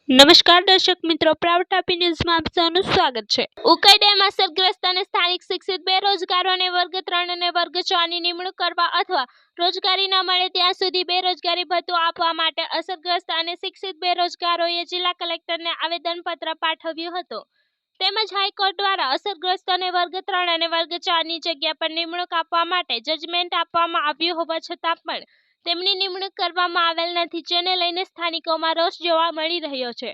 નમસ્કાર દર્શક મિત્રો, પ્રાઉડ ટાપી ન્યૂઝમાં આપ સૌનું સ્વાગત છે. ઉકાઈ ડેમ અસરગ્રસ્ત અને સ્થાનિક શિક્ષિત બેરોજગારોને વર્ગ 3 અને વર્ગ 4 ની નિમણૂક કરવા અથવા રોજગારી ન મળે ત્યાં સુધી બેરોજગારી ભથ્થું આપવા માટે અસરગ્રસ્ત અને શિક્ષિત બેરોજગારોએ જિલ્લા કલેક્ટરને આવેદનપત્ર પાઠવ્યું હતું. તેમજ હાઈકોર્ટ દ્વારા અસરગ્રસ્તોને વર્ગ 3 અને વર્ગ 4 ની જગ્યા પર નિમણૂક આપવા માટે જજમેન્ટ આપવામાં આવ્યું હોવા છતાં પણ તેમની નિમણૂક કરવામાં આવેલ નથી, જેને લઈને સ્થાનિકોમાં રોષ જોવા મળી રહ્યો છે.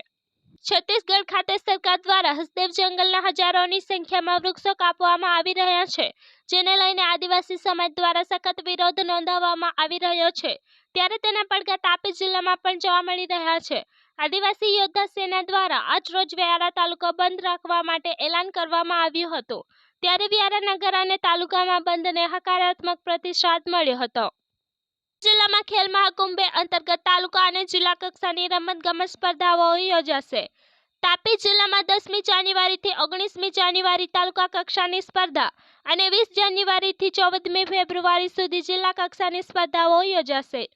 છત્તીસગઢ ખાતે સરકાર દ્વારા હસદેવ જંગલના હજારોની સંખ્યામાં વૃક્ષો કાપવામાં આવી રહ્યા છે, જેને લઈને આદિવાસી સમાજ દ્વારા સખત વિરોધ નોંધાવવામાં આવી રહ્યો છે. ત્યારે તેના પડઘા તાપી જિલ્લામાં પણ જોવા મળી રહ્યા છે. આદિવાસી યોદ્ધા સેના દ્વારા આજરોજ વ્યારા તાલુકો બંધ રાખવા માટે એલાન કરવામાં આવ્યું હતું. ત્યારે વ્યારા નગર અને તાલુકામાં બંધને હકારાત્મક પ્રતિસાદ મળ્યો હતો. જિલ્લામાં ખેલ મહાકુંભ અંતર્ગત તાલુકા અને જિલ્લા કક્ષાની રમતગમત સ્પર્ધાઓ યોજાશે. તાપી જિલ્લામાં 10મી જાન્યુઆરીથી 19મી જાન્યુઆરી તાલુકા કક્ષાની સ્પર્ધા અને 20 જાન્યુઆરીથી 14મી ફેબ્રુઆરી સુધી જિલ્લા કક્ષાની સ્પર્ધાઓ યોજાશે.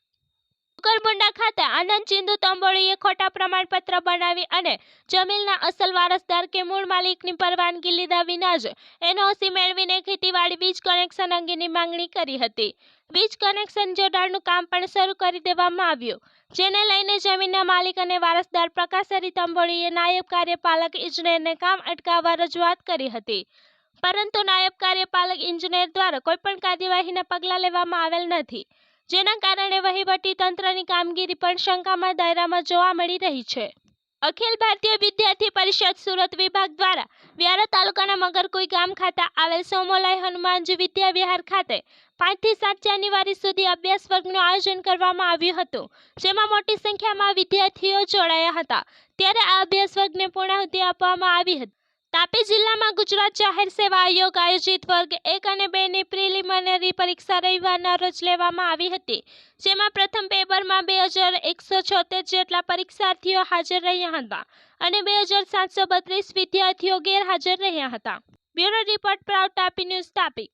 કુકરમુંડા ખાતે આનંદ ચિંદુ તંબોળીએ ખોટા પ્રમાણપત્ર બનાવી અને જમીનના અસલ વારસદાર કે મૂળ માલિકની પરવાનગી લીધા વિના જ એનઓસી મેળવીને ખેતીવાડી બીજ કનેક્શન અંગેની માંગણી કરી હતી. બીજ કનેક્શન જોડાણનું કામ પણ શરૂ કરી દેવામાં આવ્યું, જેને લઈને જમીનના માલિક અને વારસદાર પ્રકાશહરી તંબોળીએ નાયબ કાર્યપાલક ઇજનેરને કામ અટકાવવા રજૂઆત કરી હતી, પરંતુ નાયબ કાર્યપાલક ઇજનેર દ્વારા કોઈપણ કાર્યવાહીના પગલાં લેવામાં આવેલ નથી, જેના કારણે વહીવટી તંત્રની કામગીરી પણ શંકાના દાયરામાં જોવા મળી રહી છે. અખિલ ભારતીય વિદ્યાર્થી પરિષદ સુરત વિભાગ દ્વારા વ્યારા તાલુકાના મગરકુઈ ગામ ખાતે આવેલ સોમોલાઈ હનુમાનજી વિદ્યા વિહાર ખાતે 5 થી 7 જાન્યુઆરી સુધી અભ્યાસ વર્ગનું આયોજન કરવામાં આવ્યું હતું, જેમાં મોટી સંખ્યામાં વિદ્યાર્થીઓ જોડાયા હતા. ત્યારે આ અભ્યાસ વર્ગને પૂર્ણાહુતિ આપવામાં આવી હતી. તાપી જિલ્લામાં ગુજરાત જાહેર સેવા આયોગ આયોજિત વર્ગ 1 અને 2 ની પ્રિલિમિનરી પરીક્ષા રવિવારના રોજ લેવામાં આવી હતી, જેમાં પ્રથમ પેપરમાં 2176 જેટલા પરીક્ષાર્થીઓ હાજર રહ્યા હતા અને 2732 વિદ્યાર્થીઓ ગેરહાજર રહ્યા હતા. Bureau report, proud Tapi news, Tapi.